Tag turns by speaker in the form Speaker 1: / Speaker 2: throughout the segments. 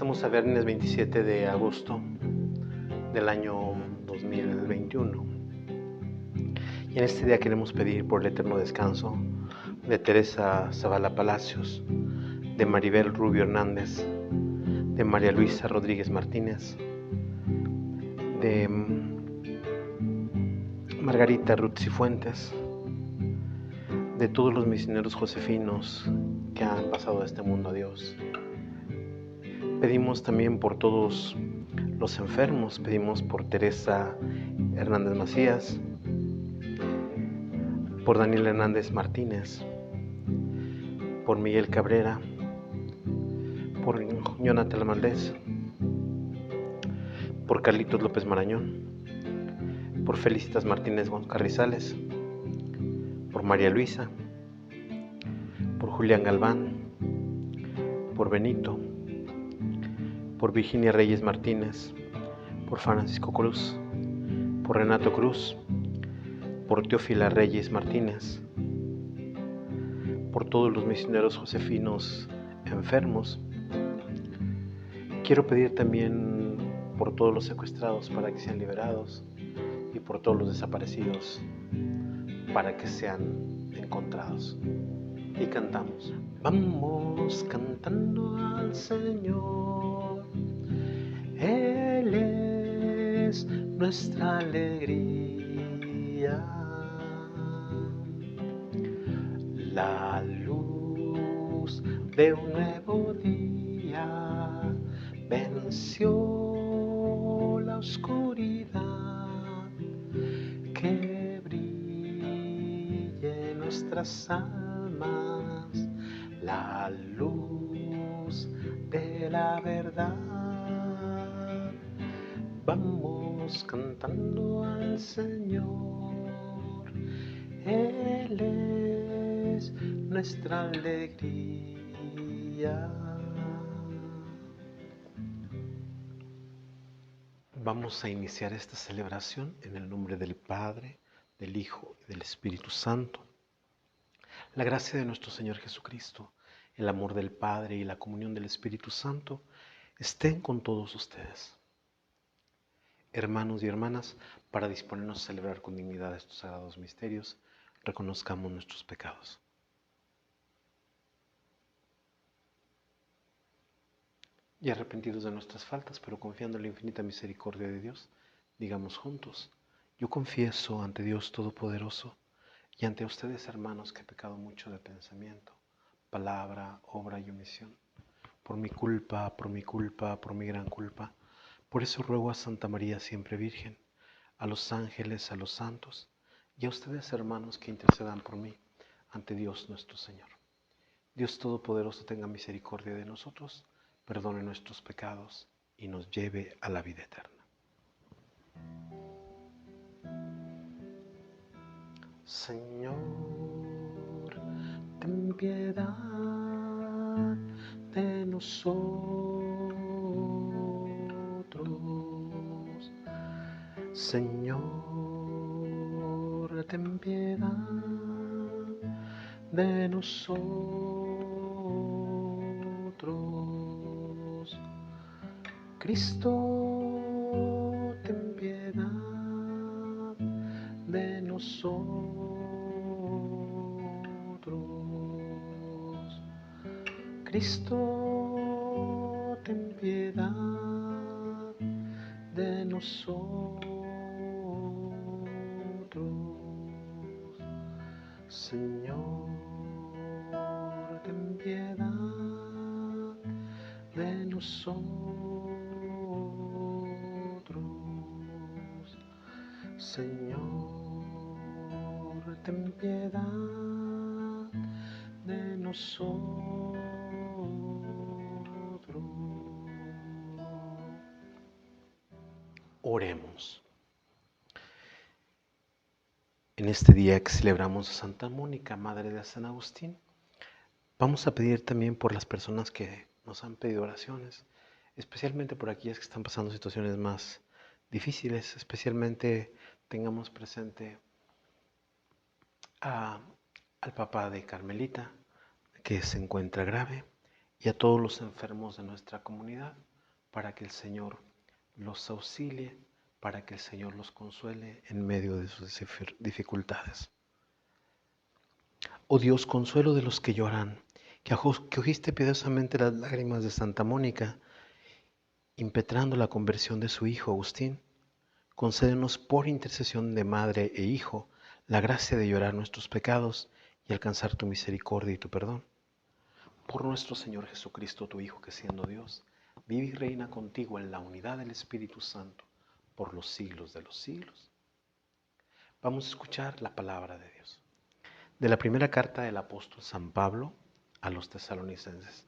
Speaker 1: Estamos a viernes 27 de agosto del año 2021 y en este día queremos pedir por el eterno descanso de Teresa Zavala Palacios, de Maribel Rubio Hernández, de María Luisa Rodríguez Martínez, de Margarita Ruth Cifuentes, de todos los misioneros josefinos que han pasado a este mundo a Dios. Pedimos también por todos los enfermos, pedimos por Teresa Hernández Macías, por Daniel Hernández Martínez, por Miguel Cabrera, por Jonathan Maldés, por Carlitos López Marañón, por Felicitas Martínez Carrizales, por María Luisa, por Julián Galván, por Benito, por Virginia Reyes Martínez, por Francisco Cruz, por Renato Cruz, por Teófila Reyes Martínez, por todos los misioneros josefinos enfermos. Quiero pedir también por todos los secuestrados para que sean liberados y por todos los desaparecidos para que sean encontrados. Y cantamos. Vamos cantando al Señor, Él es nuestra alegría. La luz de un nuevo día venció la oscuridad, que brille en nuestras almas la luz de la verdad. Vamos cantando al Señor, Él es nuestra alegría. Vamos a iniciar esta celebración en el nombre del Padre, del Hijo y del Espíritu Santo. La gracia de nuestro Señor Jesucristo, el amor del Padre y la comunión del Espíritu Santo estén con todos ustedes. Hermanos y hermanas, para disponernos a celebrar con dignidad estos sagrados misterios, reconozcamos nuestros pecados. Y arrepentidos de nuestras faltas, pero confiando en la infinita misericordia de Dios, digamos juntos: yo confieso ante Dios Todopoderoso y ante ustedes, hermanos, que he pecado mucho de pensamiento, palabra, obra y omisión, por mi culpa, por mi gran culpa. Por eso ruego a Santa María siempre Virgen, a los ángeles, a los santos, y a ustedes, hermanos, que intercedan por mí ante Dios nuestro Señor. Dios Todopoderoso tenga misericordia de nosotros, perdone nuestros pecados y nos lleve a la vida eterna. Señor, ten piedad de nosotros. Señor, ten piedad de nosotros. Cristo, ten piedad de nosotros. Cristo, ten piedad de nosotros. Señor, ten piedad de nosotros. Señor, ten piedad de nosotros. Oremos. En este día que celebramos a Santa Mónica, Madre de San Agustín, vamos a pedir también por las personas que nos han pedido oraciones, especialmente por aquellas que están pasando situaciones más difíciles. Especialmente tengamos presente al papá de Carmelita, que se encuentra grave, y a todos los enfermos de nuestra comunidad, para que el Señor los auxilie, para que el Señor los consuele en medio de sus dificultades. Oh Dios, consuelo de los que lloran, que ojiste piadosamente las lágrimas de Santa Mónica, impetrando la conversión de su hijo Agustín, concédenos por intercesión de madre e hijo la gracia de llorar nuestros pecados y alcanzar tu misericordia y tu perdón. Por nuestro Señor Jesucristo, tu Hijo, que siendo Dios, vive y reina contigo en la unidad del Espíritu Santo por los siglos de los siglos. Vamos a escuchar la palabra de Dios. De la primera carta del apóstol San Pablo a los tesalonicenses.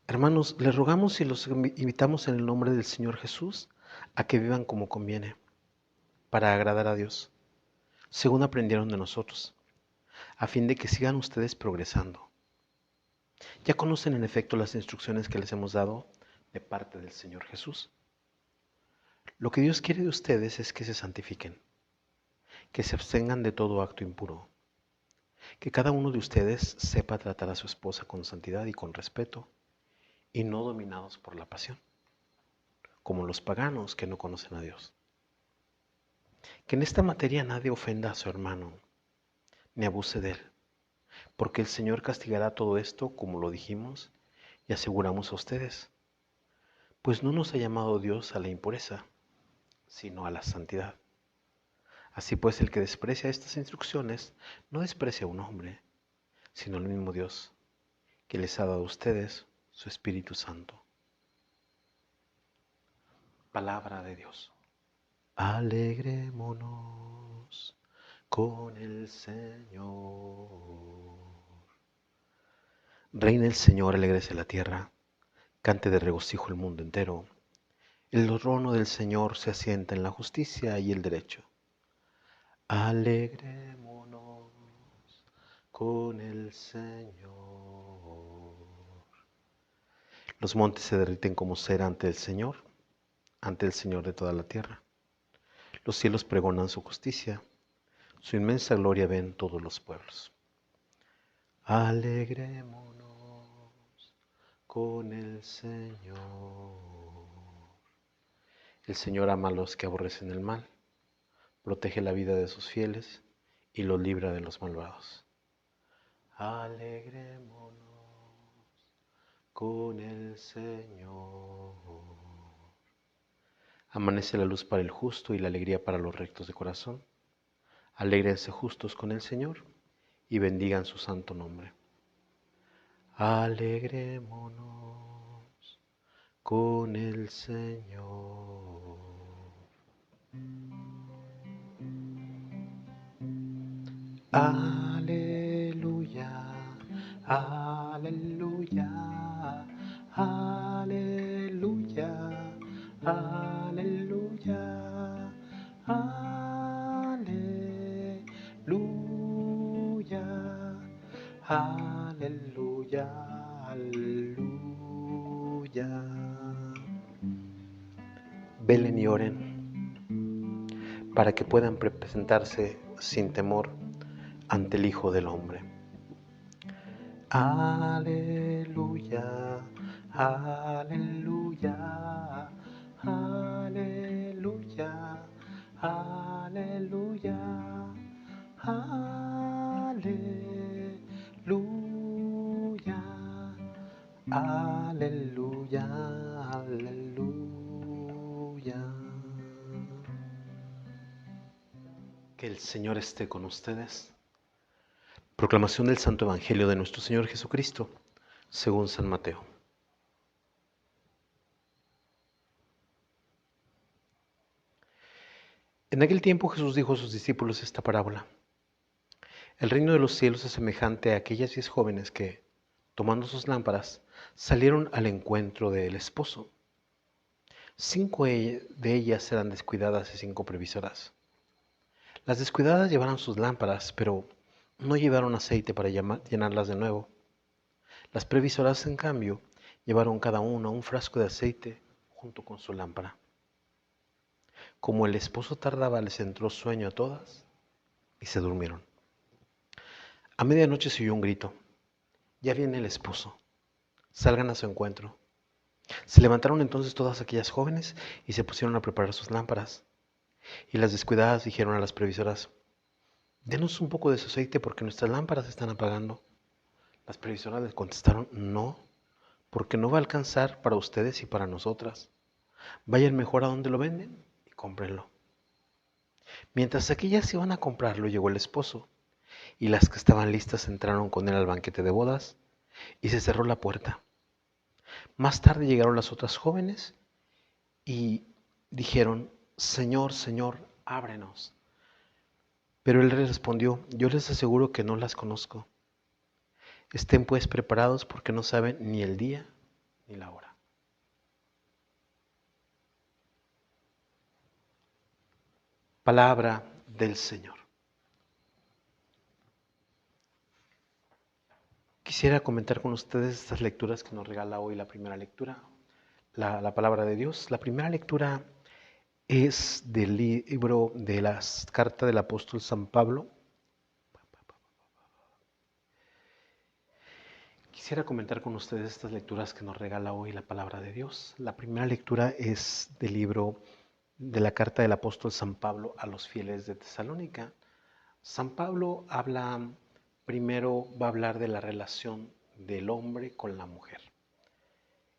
Speaker 1: Hermanos, les rogamos y los invitamos en el nombre del Señor Jesús a que vivan como conviene, para agradar a Dios, según aprendieron de nosotros, a fin de que sigan ustedes progresando. Ya conocen en efecto las instrucciones que les hemos dado de parte del Señor Jesús. Lo que Dios quiere de ustedes es que se santifiquen, que se abstengan de todo acto impuro, que cada uno de ustedes sepa tratar a su esposa con santidad y con respeto, y no dominados por la pasión, como los paganos que no conocen a Dios. Que en esta materia nadie ofenda a su hermano, ni abuse de él, porque el Señor castigará todo esto, como lo dijimos y aseguramos a ustedes, pues no nos ha llamado Dios a la impureza, sino a la santidad. Así pues, el que desprecia estas instrucciones no desprecia a un hombre, sino al mismo Dios, que les ha dado a ustedes su Espíritu Santo. Palabra de Dios. Alegrémonos con el Señor. Reina el Señor, alégrese la tierra, cante de regocijo el mundo entero. El trono del Señor se asienta en la justicia y el derecho. Alegrémonos con el Señor. Los montes se derriten como cera ante el Señor de toda la tierra. Los cielos pregonan su justicia, su inmensa gloria ven todos los pueblos. Alegrémonos con el Señor. El Señor ama a los que aborrecen el mal, protege la vida de sus fieles y los libra de los malvados. Alegrémonos con el Señor. Amanece la luz para el justo y la alegría para los rectos de corazón. Alégrense justos con el Señor y bendigan su santo nombre. Alegrémonos con el Señor. Aleluya, aleluya, aleluya, aleluya, aleluya, aleluya, aleluya. Velen y oren para que puedan presentarse sin temor ante el Hijo del Hombre. Aleluya, aleluya, aleluya, aleluya, aleluya, aleluya, aleluya. Que el Señor esté con ustedes. Proclamación del Santo Evangelio de nuestro Señor Jesucristo, según San Mateo. En aquel tiempo Jesús dijo a sus discípulos esta parábola. El reino de los cielos es semejante a aquellas 10 jóvenes que, tomando sus lámparas, salieron al encuentro del esposo. 5 de ellas eran descuidadas y 5 previsoras. Las descuidadas llevaron sus lámparas, pero no llevaron aceite para llenarlas de nuevo. Las previsoras, en cambio, llevaron cada una un frasco de aceite junto con su lámpara. Como el esposo tardaba, les entró sueño a todas y se durmieron. A medianoche se oyó un grito. Ya viene el esposo. salgan a su encuentro. Se levantaron entonces todas aquellas jóvenes y se pusieron a preparar sus lámparas. Y las descuidadas dijeron a las previsoras: denos un poco de su aceite porque nuestras lámparas se están apagando. Las previsoras les contestaron: no, porque no va a alcanzar para ustedes y para nosotras. Vayan mejor a donde lo venden y cómprenlo. Mientras aquellas iban a comprarlo, llegó el esposo, y las que estaban listas entraron con él al banquete de bodas, y se cerró la puerta. Más tarde llegaron las otras jóvenes y dijeron: Señor, Señor, ábrenos. Pero él les respondió: yo les aseguro que no las conozco. Estén pues preparados porque no saben ni el día ni la hora. Palabra del Señor. Quisiera comentar con ustedes estas lecturas que nos regala hoy la primera lectura, la palabra de Dios. La primera lectura es del libro de las cartas del apóstol San Pablo. Quisiera comentar con ustedes estas lecturas que nos regala hoy la palabra de Dios. La primera lectura es del libro de la carta del apóstol San Pablo a los fieles de Tesalónica. San Pablo primero va a hablar de la relación del hombre con la mujer.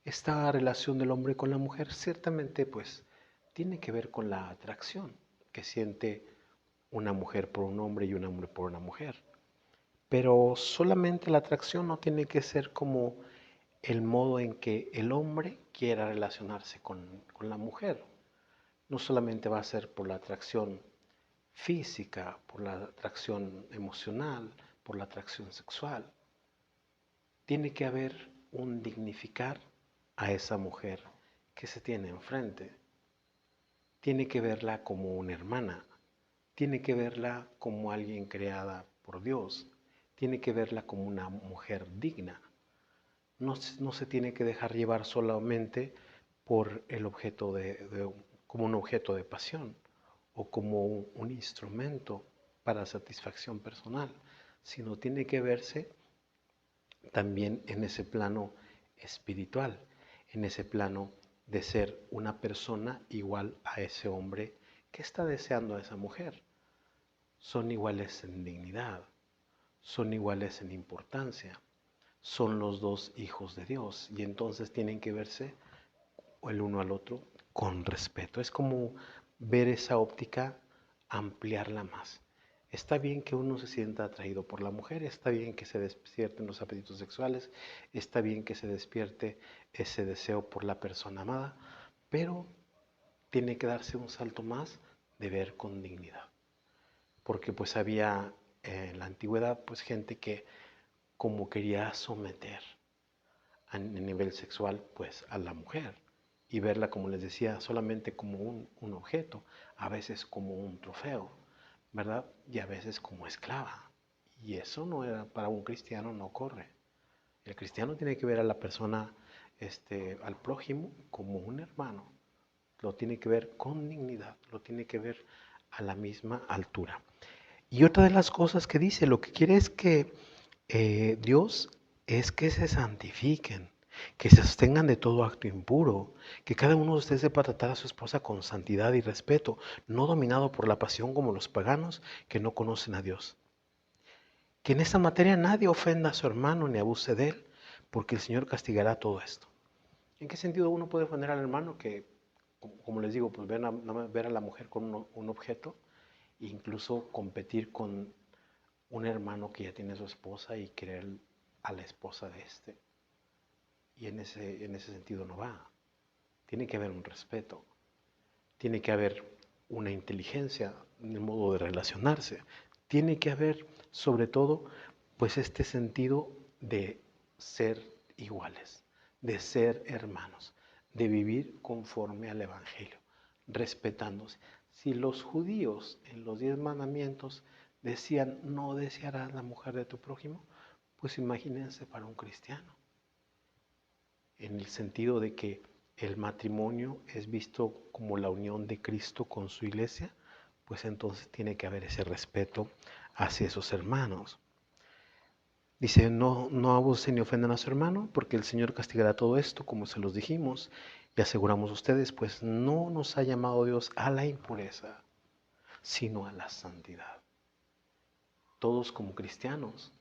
Speaker 1: Esta relación del hombre con la mujer ciertamente pues tiene que ver con la atracción que siente una mujer por un hombre y un hombre por una mujer. Pero solamente la atracción no tiene que ser como el modo en que el hombre quiera relacionarse con la mujer. No solamente va a ser por la atracción física, por la atracción emocional, por la atracción sexual. Tiene que haber un dignificar a esa mujer que se tiene enfrente. Tiene que verla como una hermana. Tiene que verla como alguien creada por Dios. Tiene que verla como una mujer digna. No se tiene que dejar llevar solamente por el objeto como un objeto de pasión o como un instrumento para satisfacción personal, sino tiene que verse también en ese plano espiritual, en ese plano de ser una persona igual a ese hombre que está deseando a esa mujer. Son iguales en dignidad, son iguales en importancia, son los dos hijos de Dios y entonces tienen que verse el uno al otro con respeto. Es como ver esa óptica, ampliarla más. Está bien que uno se sienta atraído por la mujer, está bien que se despierten los apetitos sexuales, está bien que se despierte ese deseo por la persona amada, pero tiene que darse un salto más de ver con dignidad. Porque pues había en la antigüedad pues gente que como quería someter a nivel sexual pues a la mujer y verla, como les decía, solamente como un objeto, a veces como un trofeo, ¿verdad? Y a veces como esclava. Y eso no era para un cristiano, no corre. El cristiano tiene que ver a la persona, al prójimo, como un hermano. Lo tiene que ver con dignidad, lo tiene que ver a la misma altura. Y otra de las cosas que dice, lo que quiere es que Dios es que se santifiquen, que se abstengan de todo acto impuro, que cada uno de ustedes sepa tratar a su esposa con santidad y respeto, no dominado por la pasión como los paganos que no conocen a Dios. Que en esta materia nadie ofenda a su hermano ni abuse de él, porque el Señor castigará todo esto. ¿En qué sentido uno puede ofender al hermano? Que, como les digo, pues ver a la mujer con un objeto e incluso competir con un hermano que ya tiene su esposa y querer a la esposa de este. Y en ese sentido no va. Tiene que haber un respeto, tiene que haber una inteligencia en el modo de relacionarse, tiene que haber sobre todo pues este sentido de ser iguales, de ser hermanos, de vivir conforme al Evangelio, respetándose. Si los judíos en los 10 mandamientos decían no desearás la mujer de tu prójimo, pues imagínense para un cristiano, en el sentido de que el matrimonio es visto como la unión de Cristo con su iglesia, pues entonces tiene que haber ese respeto hacia esos hermanos. Dice, no abusen ni ofendan a su hermano, porque el Señor castigará todo esto, como se los dijimos y aseguramos a ustedes, pues no nos ha llamado Dios a la impureza, sino a la santidad. Todos como cristianos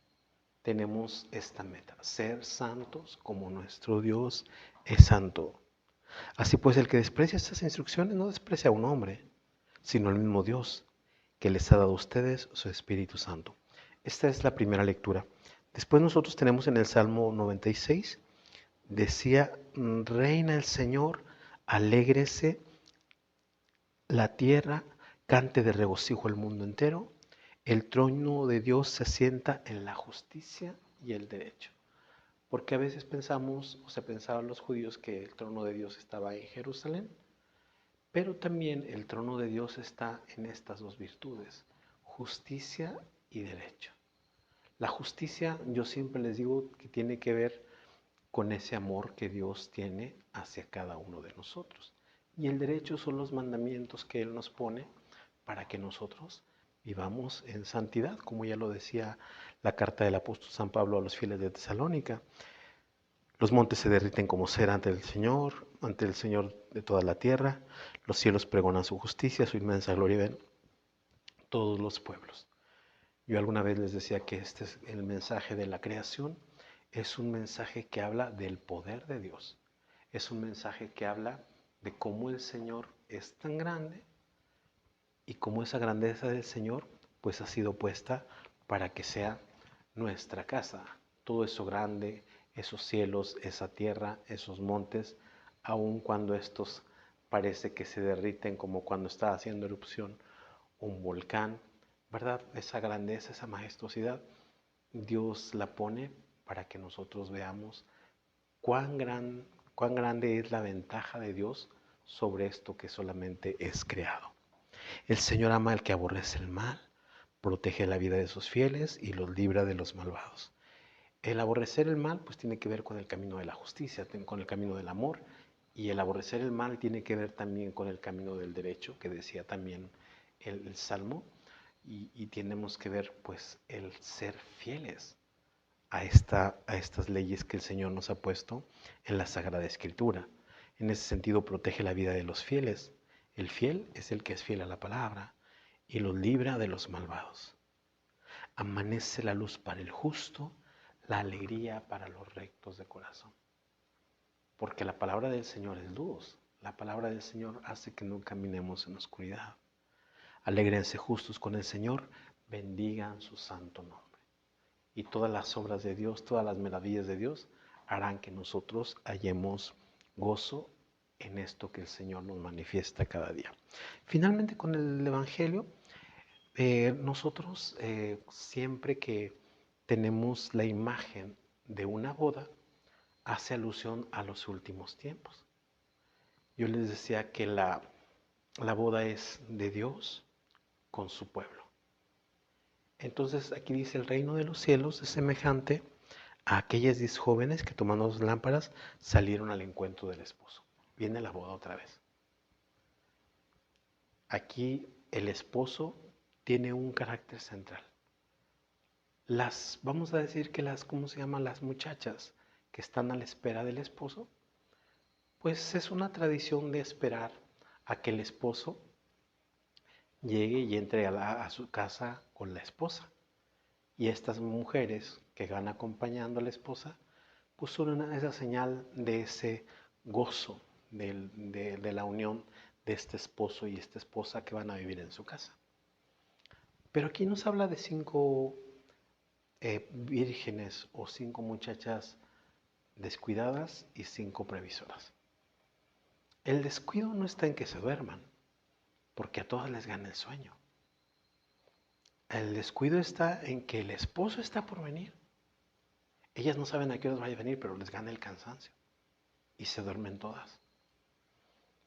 Speaker 1: tenemos esta meta, ser santos como nuestro Dios es santo. Así pues, el que desprecia estas instrucciones no desprecia a un hombre, sino al mismo Dios, que les ha dado a ustedes su Espíritu Santo. Esta es la primera lectura. Después nosotros tenemos en el Salmo 96, decía, reina el Señor, alégrese la tierra, cante de regocijo el mundo entero, el trono de Dios se asienta en la justicia y el derecho. Porque a veces pensamos, o se pensaban los judíos, que el trono de Dios estaba en Jerusalén, pero también el trono de Dios está en estas dos virtudes, justicia y derecho. La justicia, yo siempre les digo que tiene que ver con ese amor que Dios tiene hacia cada uno de nosotros. Y el derecho son los mandamientos que Él nos pone para que nosotros vivamos en santidad, como ya lo decía la carta del apóstol San Pablo a los fieles de Tesalónica. Los montes se derriten como cera ante el Señor de toda la tierra. Los cielos pregonan su justicia, su inmensa gloria ven todos los pueblos. Yo alguna vez les decía que este es el mensaje de la creación, es un mensaje que habla del poder de Dios. Es un mensaje que habla de cómo el Señor es tan grande y cómo esa grandeza del Señor pues ha sido puesta para que sea nuestra casa. Todo eso grande, esos cielos, esa tierra, esos montes, aun cuando estos parece que se derriten como cuando está haciendo erupción un volcán, ¿verdad? Esa grandeza, esa majestuosidad, Dios la pone para que nosotros veamos cuán grande es la ventaja de Dios sobre esto que solamente es creado. El Señor ama al que aborrece el mal, protege la vida de sus fieles y los libra de los malvados. El aborrecer el mal pues tiene que ver con el camino de la justicia, con el camino del amor, y el aborrecer el mal tiene que ver también con el camino del derecho, que decía también el Salmo, y tenemos que ver pues el ser fieles a estas leyes que el Señor nos ha puesto en la Sagrada Escritura. En ese sentido protege la vida de los fieles. El fiel es el que es fiel a la palabra y los libra de los malvados. Amanece la luz para el justo, la alegría para los rectos de corazón. Porque la palabra del Señor es luz. La palabra del Señor hace que no caminemos en oscuridad. Alégrense justos con el Señor, bendigan su santo nombre. Y todas las obras de Dios, todas las maravillas de Dios harán que nosotros hallemos gozo en esto que el Señor nos manifiesta cada día. Finalmente, con el Evangelio, nosotros siempre que tenemos la imagen de una boda, hace alusión a los últimos tiempos. Yo les decía que la boda es de Dios con su pueblo. Entonces aquí dice, el reino de los cielos es semejante a aquellas 10 jóvenes que tomando dos lámparas salieron al encuentro del esposo. Viene la boda otra vez. Aquí el esposo tiene un carácter central. Vamos a decir que ¿cómo se llaman? Las muchachas que están a la espera del esposo, pues es una tradición de esperar a que el esposo llegue y entre a su casa con la esposa. Y estas mujeres que van acompañando a la esposa, pues son esa señal de ese gozo de la unión de este esposo y esta esposa que van a vivir en su casa. Pero aquí nos habla de 5 vírgenes o 5 muchachas descuidadas y 5 previsoras. El descuido no está en que se duerman, porque a todas les gana el sueño. El descuido está en que el esposo está por venir. Ellas no saben a qué horas vaya a venir, pero les gana el cansancio y se duermen todas.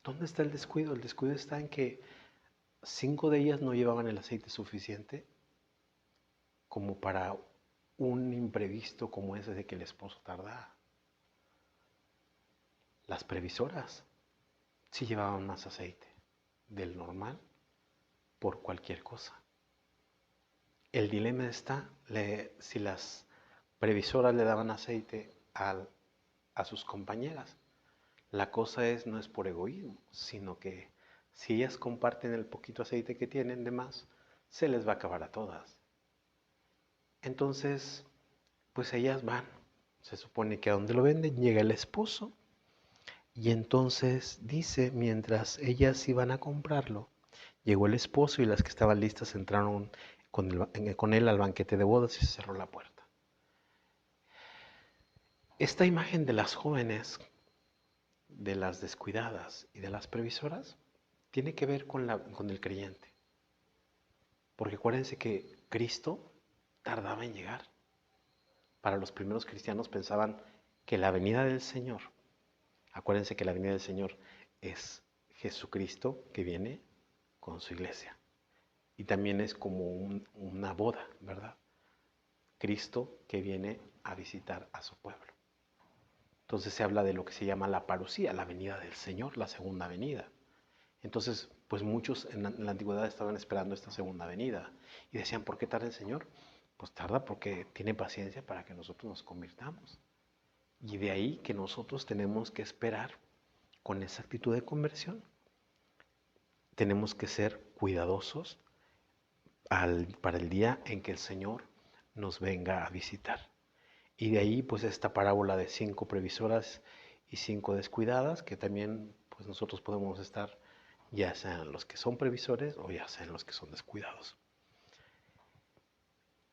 Speaker 1: ¿Dónde está el descuido? El descuido está en que 5 de ellas no llevaban el aceite suficiente como para un imprevisto como ese de que el esposo tardara. Las previsoras sí llevaban más aceite del normal por cualquier cosa. El dilema está si las previsoras le daban aceite a sus compañeras. La cosa no es por egoísmo, sino que si ellas comparten el poquito aceite que tienen de más, se les va a acabar a todas. Entonces, pues ellas van. Se supone que a donde lo venden llega el esposo y entonces dice, mientras ellas iban a comprarlo, llegó el esposo y las que estaban listas entraron con él al banquete de bodas y se cerró la puerta. Esta imagen de las jóvenes, de las descuidadas y de las previsoras, tiene que ver con el creyente. Porque acuérdense que Cristo tardaba en llegar. Para los primeros cristianos pensaban que la venida del Señor, acuérdense que la venida del Señor es Jesucristo que viene con su iglesia. Y también es como una boda, ¿verdad? Cristo que viene a visitar a su pueblo. Entonces se habla de lo que se llama la parusía, la venida del Señor, la segunda venida. Entonces, pues muchos en la antigüedad estaban esperando esta segunda venida y decían, ¿por qué tarda el Señor? Pues tarda porque tiene paciencia para que nosotros nos convirtamos. Y de ahí que nosotros tenemos que esperar con esa actitud de conversión. Tenemos que ser cuidadosos para el día en que el Señor nos venga a visitar. Y de ahí pues esta parábola de 5 previsoras y 5 descuidadas, que también pues nosotros podemos estar ya sean los que son previsores o ya sean los que son descuidados.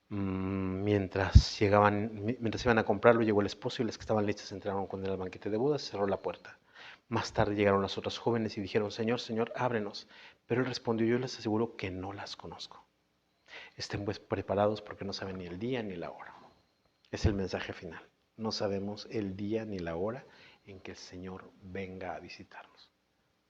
Speaker 1: Mientras iban a comprarlo, llegó el esposo y las que estaban listas entraron con él al banquete de bodas y cerró la puerta. Más tarde llegaron las otras jóvenes y dijeron, Señor, Señor, ábrenos. Pero él respondió, yo les aseguro que no las conozco. Estén pues preparados porque no saben ni el día ni la hora. Es el mensaje final. No sabemos el día ni la hora en que el Señor venga a visitarnos.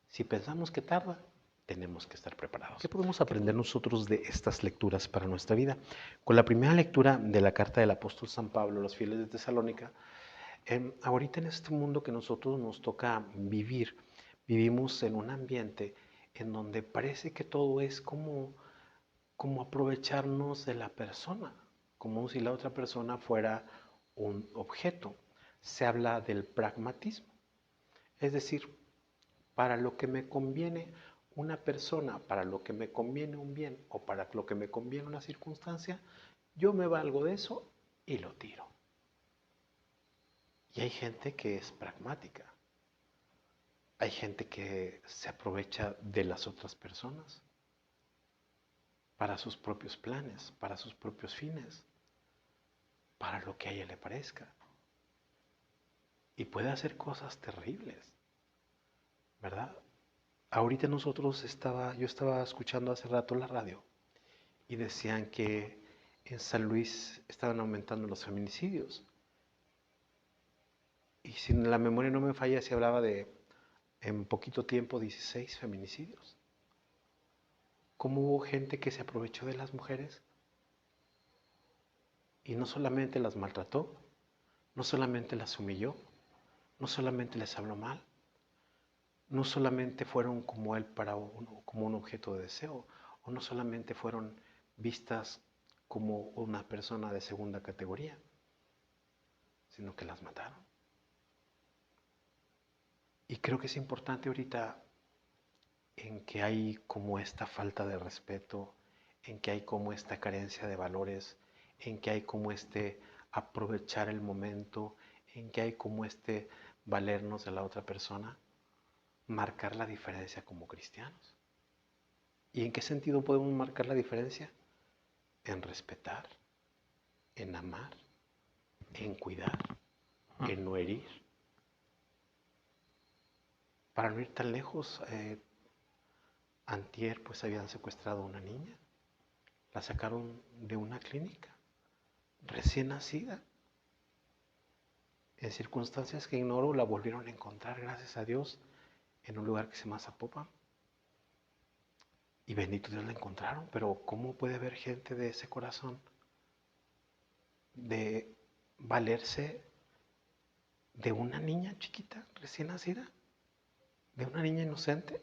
Speaker 1: Si pensamos que tarda, tenemos que estar preparados. ¿Qué podemos aprender nosotros de estas lecturas para nuestra vida? Con la primera lectura de la carta del apóstol San Pablo a los fieles de Tesalónica, ahorita en este mundo que nosotros nos toca vivir, vivimos en un ambiente en donde parece que todo es como aprovecharnos de la persona, como si la otra persona fuera un objeto. Se habla del pragmatismo, es decir, para lo que me conviene una persona, para lo que me conviene un bien o para lo que me conviene una circunstancia, yo me valgo de eso y lo tiro. Y hay gente que es pragmática. Hay gente que se aprovecha de las otras personas para sus propios planes, para sus propios fines, para lo que a ella le parezca. Y puede hacer cosas terribles, ¿verdad? Ahorita yo estaba escuchando hace rato la radio y decían que en San Luis estaban aumentando los feminicidios. Y si la memoria no me falla, se hablaba de en poquito tiempo 16 feminicidios. ¿Cómo hubo gente que se aprovechó de las mujeres y no solamente las maltrató, no solamente las humilló, no solamente les habló mal, no solamente fueron como él como un objeto de deseo, o no solamente fueron vistas como una persona de segunda categoría, sino que las mataron? Y creo que es importante ahorita en que hay como esta falta de respeto, en que hay como esta carencia de valores, en que hay como este aprovechar el momento, en que hay como este valernos de la otra persona, marcar la diferencia como cristianos. ¿Y en qué sentido podemos marcar la diferencia? En respetar, en amar, en cuidar, en no herir. Para no ir tan lejos, antier pues habían secuestrado a una niña, la sacaron de una clínica, recién nacida, en circunstancias que ignoro la volvieron a encontrar, gracias a Dios, en un lugar que se llama Zapopan. Y bendito Dios la encontraron, pero ¿cómo puede haber gente de ese corazón de valerse de una niña chiquita, recién nacida, de una niña inocente?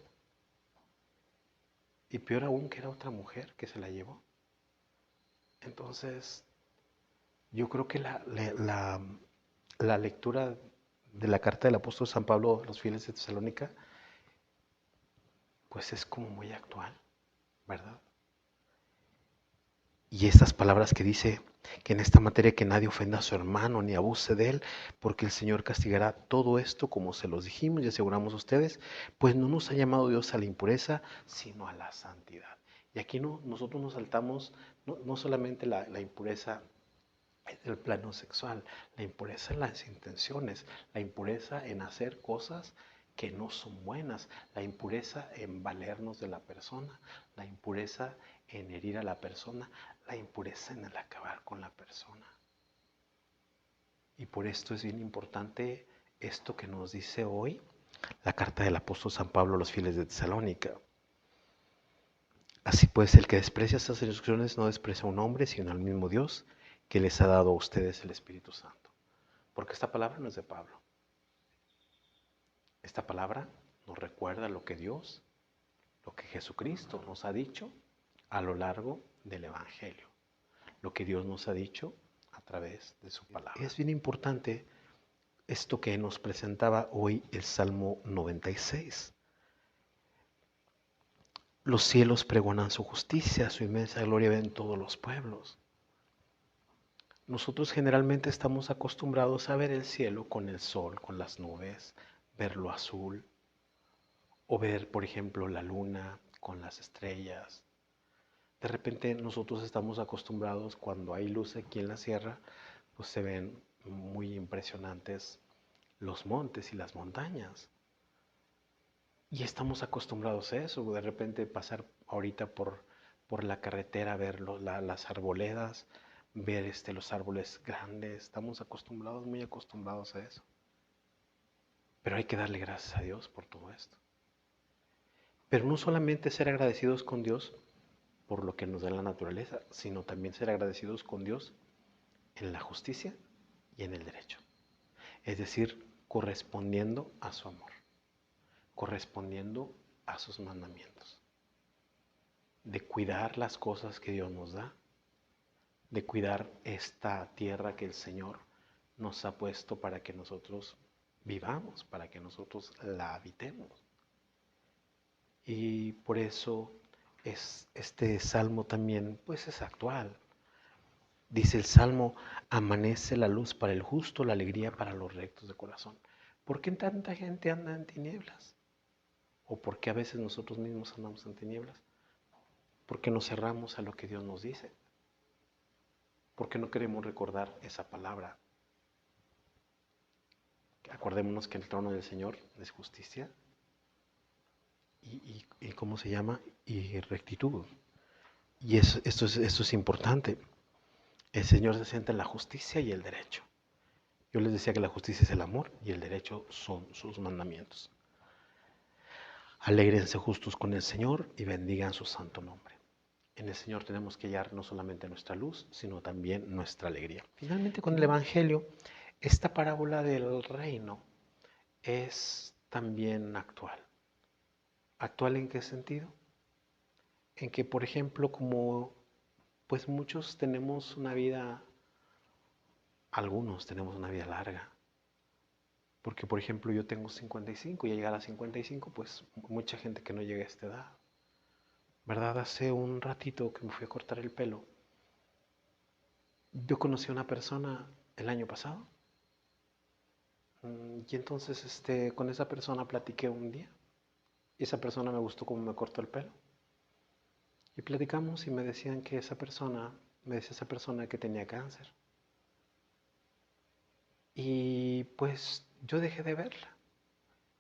Speaker 1: Y peor aún que era otra mujer que se la llevó. Entonces, Yo creo que la lectura de la carta del apóstol San Pablo a los fieles de Tesalónica, pues es como muy actual, ¿verdad? Y estas palabras que dice que en esta materia que nadie ofenda a su hermano ni abuse de él, porque el Señor castigará todo esto como se los dijimos y aseguramos a ustedes, pues no nos ha llamado Dios a la impureza, sino a la santidad. Y aquí nosotros nos saltamos no solamente la impureza en el plano sexual, la impureza en las intenciones, la impureza en hacer cosas que no son buenas, la impureza en valernos de la persona, la impureza en herir a la persona, la impureza en el acabar con la persona. Y por esto es bien importante esto que nos dice hoy la carta del apóstol San Pablo a los fieles de Tesalónica. Así pues, el que desprecia estas instrucciones no desprecia a un hombre, sino al mismo Dios que les ha dado a ustedes el Espíritu Santo. Porque esta palabra no es de Pablo. Esta palabra nos recuerda lo que Dios, lo que Jesucristo nos ha dicho a lo largo del Evangelio. Lo que Dios nos ha dicho a través de su palabra. Es bien importante esto que nos presentaba hoy el Salmo 96. Los cielos pregonan su justicia, su inmensa gloria ven todos los pueblos. Nosotros generalmente estamos acostumbrados a ver el cielo con el sol, con las nubes, verlo azul, o ver, por ejemplo, la luna con las estrellas. De repente nosotros estamos acostumbrados cuando hay luz aquí en la sierra, pues se ven muy impresionantes los montes y las montañas. Y estamos acostumbrados a eso, de repente pasar ahorita por la carretera, ver las arboledas, ver los árboles grandes, estamos acostumbrados, muy acostumbrados a eso. Pero hay que darle gracias a Dios por todo esto. Pero no solamente ser agradecidos con Dios por lo que nos da la naturaleza, sino también ser agradecidos con Dios en la justicia y en el derecho. Es decir, correspondiendo a su amor, correspondiendo a sus mandamientos, de cuidar las cosas que Dios nos da, de cuidar esta tierra que el Señor nos ha puesto para que nosotros vivamos, para que nosotros la habitemos. Y por eso este salmo también pues es actual. Dice el salmo, amanece la luz para el justo, la alegría para los rectos de corazón. ¿Por qué tanta gente anda en tinieblas? ¿O por qué a veces nosotros mismos andamos en tinieblas? Porque nos cerramos a lo que Dios nos dice. Porque no queremos recordar esa palabra. Acordémonos que el trono del Señor es justicia y ¿cómo se llama? Y rectitud. Y esto es importante. El Señor se sienta en la justicia y el derecho. Yo les decía que la justicia es el amor y el derecho son sus mandamientos. Alégrense justos con el Señor y bendigan su santo nombre. En el Señor tenemos que hallar no solamente nuestra luz, sino también nuestra alegría. Finalmente, con el Evangelio, esta parábola del reino es también actual. ¿Actual en qué sentido? En que, por ejemplo, como pues muchos tenemos una vida, algunos tenemos una vida larga. Porque, por ejemplo, yo tengo 55 y al llegar a 55, pues mucha gente que no llega a esta edad. ¿Verdad? Hace un ratito que me fui a cortar el pelo, yo conocí a una persona el año pasado y entonces con esa persona platiqué un día y esa persona me gustó cómo me cortó el pelo y platicamos y me decían que me decía esa persona que tenía cáncer y pues yo dejé de verla.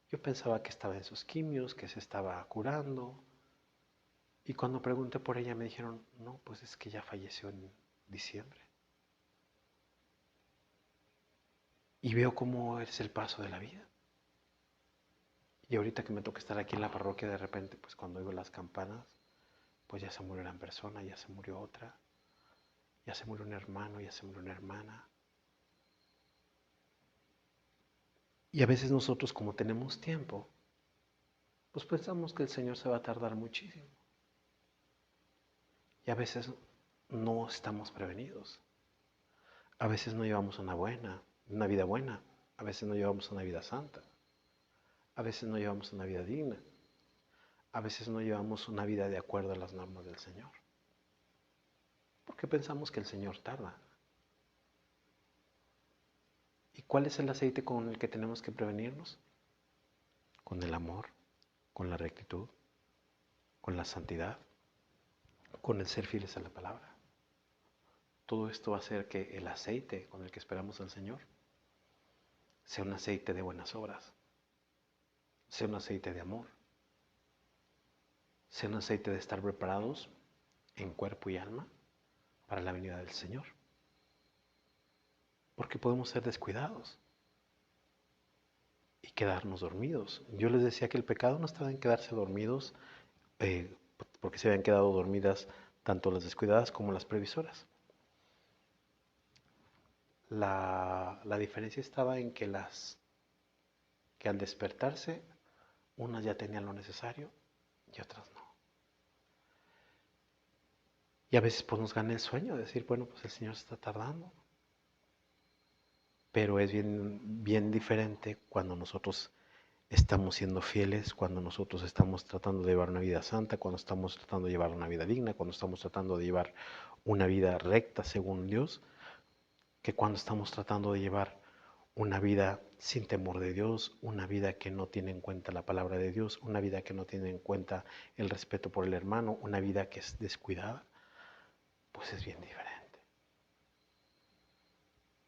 Speaker 1: Yo pensaba que estaba en sus quimios, que se estaba curando y cuando pregunté por ella me dijeron, no, pues es que ya falleció en diciembre. Y veo cómo es el paso de la vida. Y ahorita que me toca estar aquí en la parroquia, de repente, pues cuando oigo las campanas, pues ya se murió una persona, ya se murió otra, ya se murió un hermano, ya se murió una hermana. Y a veces nosotros, como tenemos tiempo, pues pensamos que el Señor se va a tardar muchísimo. Y a veces no estamos prevenidos. A veces no llevamos una vida buena. A veces no llevamos una vida santa. A veces no llevamos una vida digna. A veces no llevamos una vida de acuerdo a las normas del Señor. Porque pensamos que el Señor tarda. ¿Y cuál es el aceite con el que tenemos que prevenirnos? Con el amor, con la rectitud, con la santidad, con el ser fieles a la palabra. Todo esto va a hacer que el aceite con el que esperamos al Señor sea un aceite de buenas obras, sea un aceite de amor, sea un aceite de estar preparados en cuerpo y alma para la venida del Señor. Porque podemos ser descuidados y quedarnos dormidos. Yo les decía que el pecado no estaba en quedarse dormidos, porque se habían quedado dormidas tanto las descuidadas como las previsoras. La diferencia estaba en que que al despertarse, unas ya tenían lo necesario y otras no. Y a veces pues nos gana el sueño de decir, bueno, pues el Señor se está tardando. Pero es bien diferente cuando nosotros estamos siendo fieles, cuando nosotros estamos tratando de llevar una vida santa, cuando estamos tratando de llevar una vida digna, cuando estamos tratando de llevar una vida recta según Dios, que cuando estamos tratando de llevar una vida sin temor de Dios, una vida que no tiene en cuenta la palabra de Dios, una vida que no tiene en cuenta el respeto por el hermano, una vida que es descuidada, pues es bien diferente.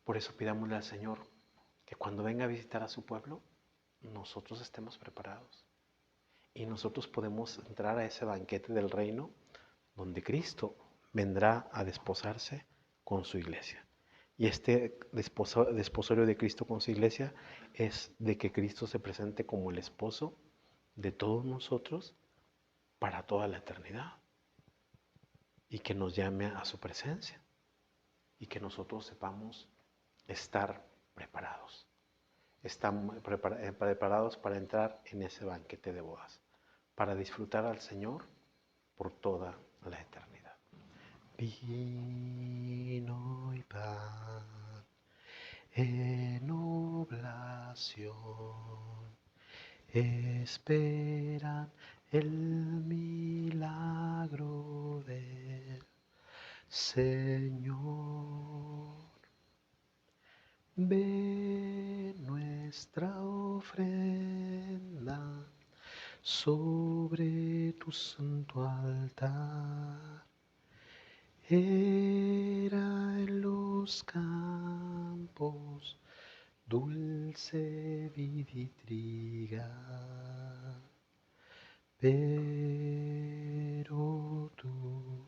Speaker 1: Por eso pidámosle al Señor que cuando venga a visitar a su pueblo, nosotros estemos preparados. Y nosotros podemos entrar a ese banquete del reino donde Cristo vendrá a desposarse con su iglesia. Y este desposorio de Cristo con su iglesia es de que Cristo se presente como el esposo de todos nosotros para toda la eternidad. Y que nos llame a su presencia. Y que nosotros sepamos estar preparados. Están preparados para entrar en ese banquete de bodas, para disfrutar al Señor por toda la eternidad. Vino y pan en oblación, esperan el milagro del Señor. Ve nuestra ofrenda sobre tu santo altar. Era en los campos dulce vid y triga, pero tú,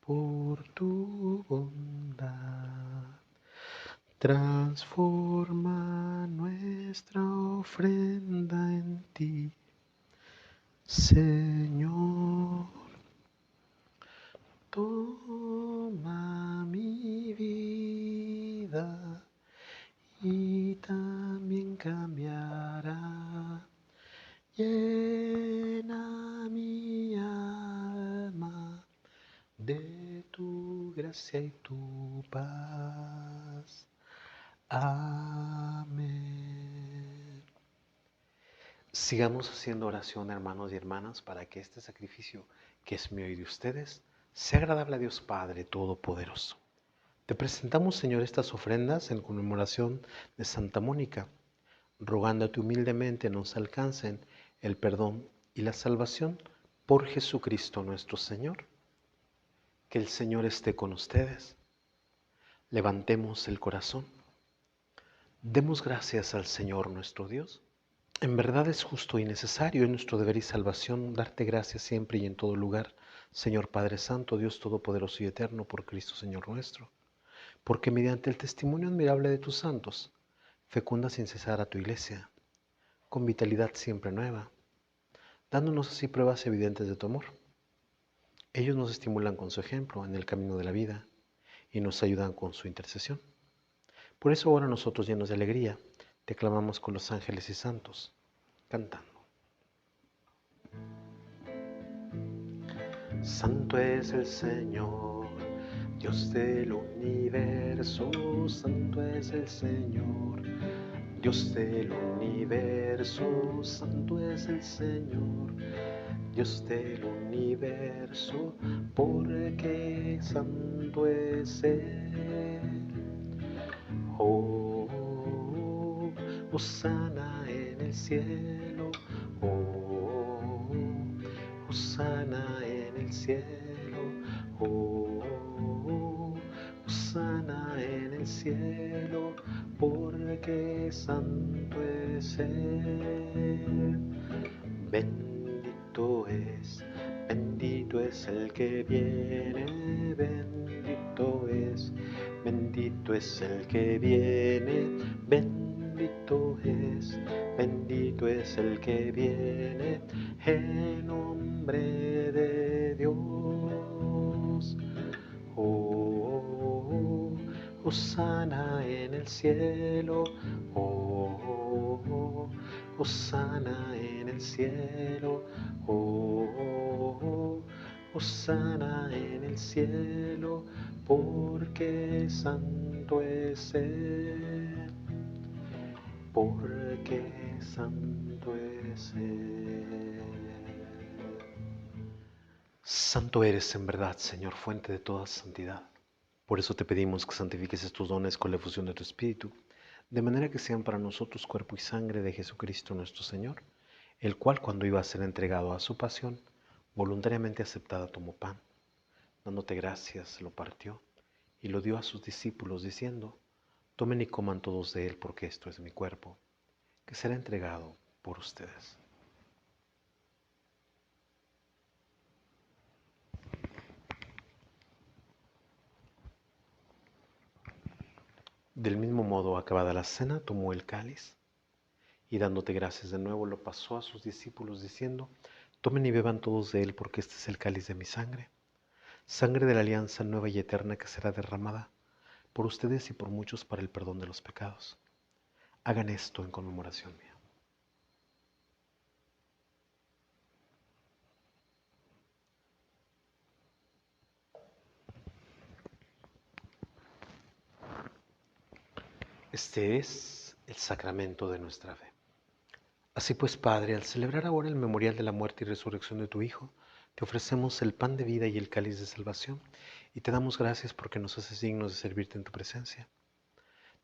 Speaker 1: por tu bondad, transforma nuestra ofrenda en ti, Señor. Toma mi vida y también cambiará. Llena mi alma de tu gracia y tu paz. Amén. Sigamos haciendo oración, hermanos y hermanas, para que este sacrificio que es mío y de ustedes sea agradable a Dios Padre Todopoderoso. Te presentamos, Señor, estas ofrendas en conmemoración de Santa Mónica, rogándote humildemente nos alcancen el perdón y la salvación por Jesucristo nuestro Señor. Que el Señor esté con ustedes. Levantemos el corazón. Demos gracias al Señor nuestro Dios. En verdad es justo y necesario en nuestro deber y salvación darte gracias siempre y en todo lugar, Señor Padre Santo, Dios Todopoderoso y Eterno, por Cristo Señor nuestro, porque mediante el testimonio admirable de tus santos, fecunda sin cesar a tu iglesia, con vitalidad siempre nueva, dándonos así pruebas evidentes de tu amor. Ellos nos estimulan con su ejemplo en el camino de la vida y nos ayudan con su intercesión. Por eso ahora nosotros, llenos de alegría, te clamamos con los ángeles y santos, cantando. Santo es el Señor, Dios del universo, santo es el Señor. Dios del universo, santo es el Señor. Dios del universo, porque santo es Él. Oh, hosana en el cielo. Oh, hosana en el cielo. Oh, hosana en el cielo, porque santo es Él. Bendito es el que viene, bendito es el que viene, bendito es el que viene, en nombre de Dios. Oh, hosana en el cielo. Oh, hosana en el cielo. Oh, hosana en el cielo, porque santo es Él. Porque santo es Él. Santo eres en verdad, Señor, fuente de toda santidad. Por eso te pedimos que santifiques estos dones con la efusión de tu Espíritu, de manera que sean para nosotros cuerpo y sangre de Jesucristo nuestro Señor, el cual cuando iba a ser entregado a su pasión, voluntariamente aceptada tomó pan. Dándote gracias, lo partió y lo dio a sus discípulos, diciendo: tomen y coman todos de él, porque esto es mi cuerpo, que será entregado por ustedes. Del mismo modo, acabada la cena, tomó el cáliz y dándote gracias de nuevo, lo pasó a sus discípulos, diciendo: tomen y beban todos de él, porque este es el cáliz de mi sangre, sangre de la alianza nueva y eterna, que será derramada por ustedes y por muchos para el perdón de los pecados. Hagan esto en conmemoración mía. Este es el sacramento de nuestra fe. Así pues, Padre, al celebrar ahora el memorial de la muerte y resurrección de tu Hijo, te ofrecemos el pan de vida y el cáliz de salvación, y te damos gracias porque nos haces dignos de servirte en tu presencia.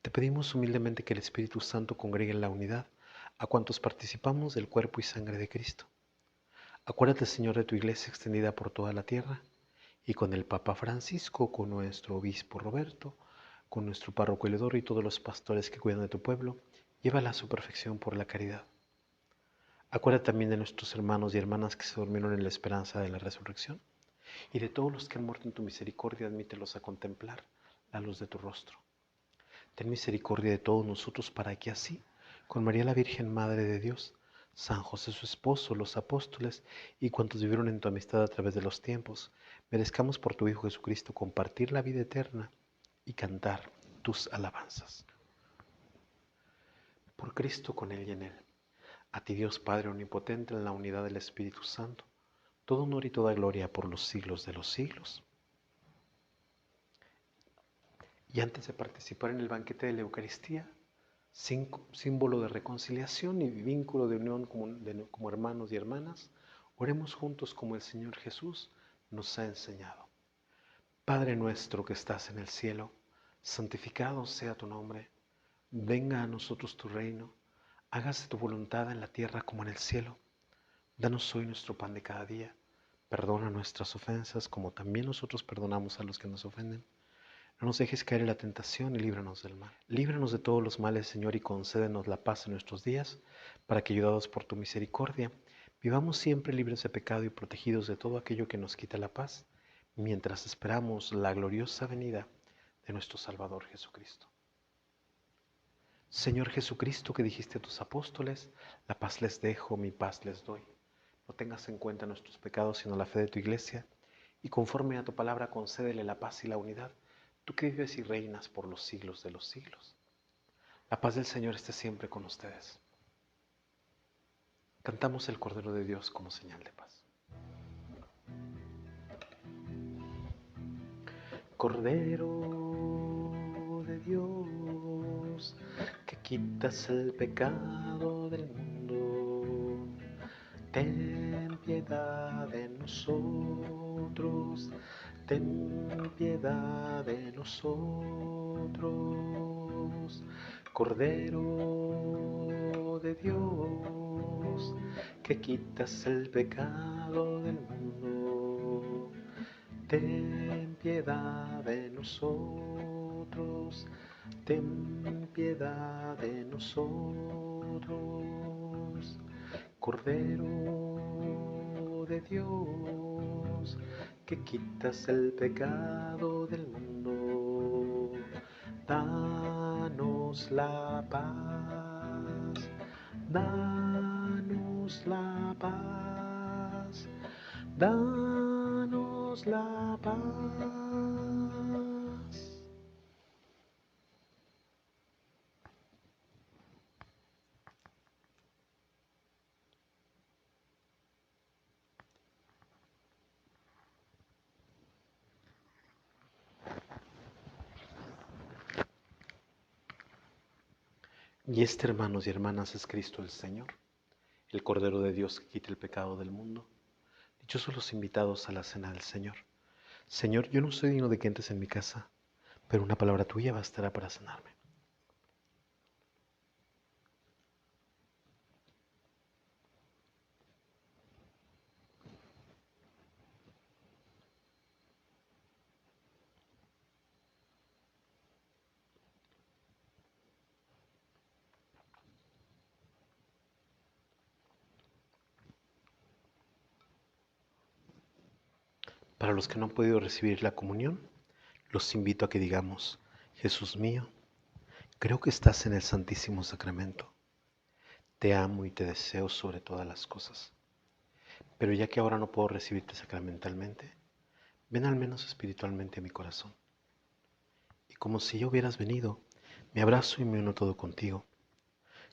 Speaker 1: Te pedimos humildemente que el Espíritu Santo congregue en la unidad a cuantos participamos del cuerpo y sangre de Cristo. Acuérdate, Señor, de tu Iglesia extendida por toda la tierra, y con el Papa Francisco, con nuestro obispo Roberto, con nuestro párroco Eledoro y todos los pastores que cuidan de tu pueblo, llévala a su perfección por la caridad. Acuérdate también de nuestros hermanos y hermanas que se durmieron en la esperanza de la resurrección, y de todos los que han muerto en tu misericordia, admítelos a contemplar la luz de tu rostro. Ten misericordia de todos nosotros, para que así, con María la Virgen Madre de Dios, San José su esposo, los apóstoles y cuantos vivieron en tu amistad a través de los tiempos, merezcamos por tu Hijo Jesucristo compartir la vida eterna y cantar tus alabanzas. Por Cristo, con Él y en Él. A ti, Dios Padre omnipotente, en la unidad del Espíritu Santo, todo honor y toda gloria por los siglos de los siglos. Y antes de participar en el banquete de la Eucaristía, símbolo de reconciliación y vínculo de unión como hermanos y hermanas, oremos juntos como el Señor Jesús nos ha enseñado. Padre nuestro que estás en el cielo, santificado sea tu nombre. Venga a nosotros tu reino. Hágase tu voluntad en la tierra como en el cielo. Danos hoy nuestro pan de cada día. Perdona nuestras ofensas como también nosotros perdonamos a los que nos ofenden. No nos dejes caer en la tentación y líbranos del mal. Líbranos de todos los males, Señor, y concédenos la paz en nuestros días, para que, ayudados por tu misericordia, vivamos siempre libres de pecado y protegidos de todo aquello que nos quita la paz, mientras esperamos la gloriosa venida de nuestro Salvador Jesucristo. Señor Jesucristo, que dijiste a tus apóstoles: la paz les dejo, mi paz les doy. No tengas en cuenta nuestros pecados, sino la fe de tu Iglesia, y conforme a tu palabra concédele la paz y la unidad, tú que vives y reinas por los siglos de los siglos. La paz del Señor esté siempre con ustedes. Cantamos el Cordero de Dios como señal de paz. Cordero de Dios, que quitas el pecado del mundo, ten piedad de nosotros, ten piedad de nosotros. Cordero de Dios, que quitas el pecado del mundo, ten piedad de nosotros, ten piedad de nosotros. Cordero de Dios, que quitas el pecado del mundo, danos la paz, danos la paz, danos la paz. Y este, hermanos y hermanas, es Cristo el Señor, el Cordero de Dios que quita el pecado del mundo. Dichosos los invitados a la cena del Señor. Señor, yo no soy digno de que entres en mi casa, pero una palabra tuya bastará para sanarme. Para los que no han podido recibir la comunión, los invito a que digamos: Jesús mío, creo que estás en el Santísimo Sacramento. Te amo y te deseo sobre todas las cosas. Pero ya que ahora no puedo recibirte sacramentalmente, ven al menos espiritualmente a mi corazón. Y como si ya hubieras venido, me abrazo y me uno todo contigo.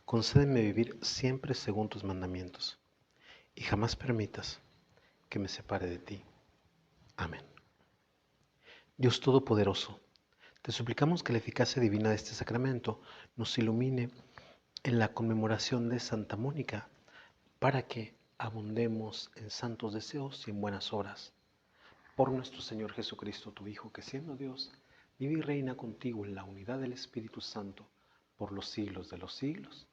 Speaker 1: Concédeme vivir siempre según tus mandamientos, y jamás permitas que me separe de ti. Amén. Dios Todopoderoso, te suplicamos que la eficacia divina de este sacramento nos ilumine en la conmemoración de Santa Mónica, para que abundemos en santos deseos y en buenas obras. Por nuestro Señor Jesucristo, tu Hijo, que siendo Dios, vive y reina contigo en la unidad del Espíritu Santo, por los siglos de los siglos.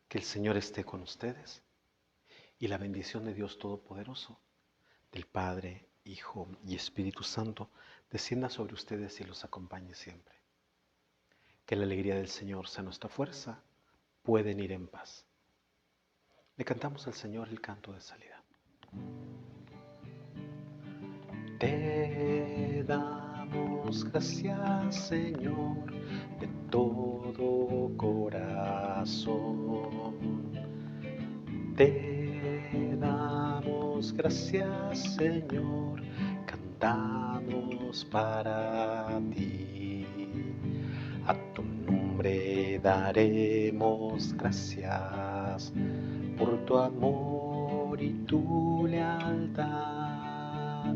Speaker 1: Que el Señor esté con ustedes, y la bendición de Dios Todopoderoso, del Padre, Hijo y Espíritu Santo, descienda sobre ustedes y los acompañe siempre. Que la alegría del Señor sea nuestra fuerza. Pueden ir en paz. Le cantamos al Señor el canto de salida. Te damos gracias, Señor, de todo corazón. Te damos gracias, Señor, cantamos para ti. A tu nombre daremos gracias por tu amor y tu lealtad.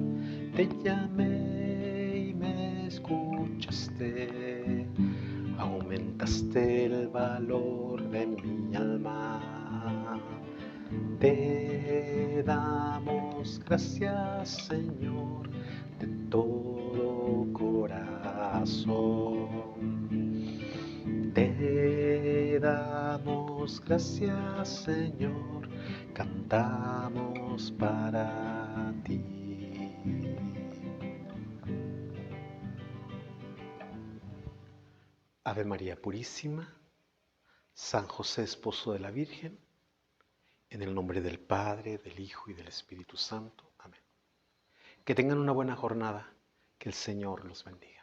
Speaker 1: Te llamé y me escuchaste, aumentaste el valor de mi alma. Te damos gracias, Señor, de todo corazón. Te damos gracias, Señor, cantamos para ti. Ave María Purísima, San José, esposo de la Virgen, en el nombre del Padre, del Hijo y del Espíritu Santo. Amén. Que tengan una buena jornada. Que el Señor los bendiga.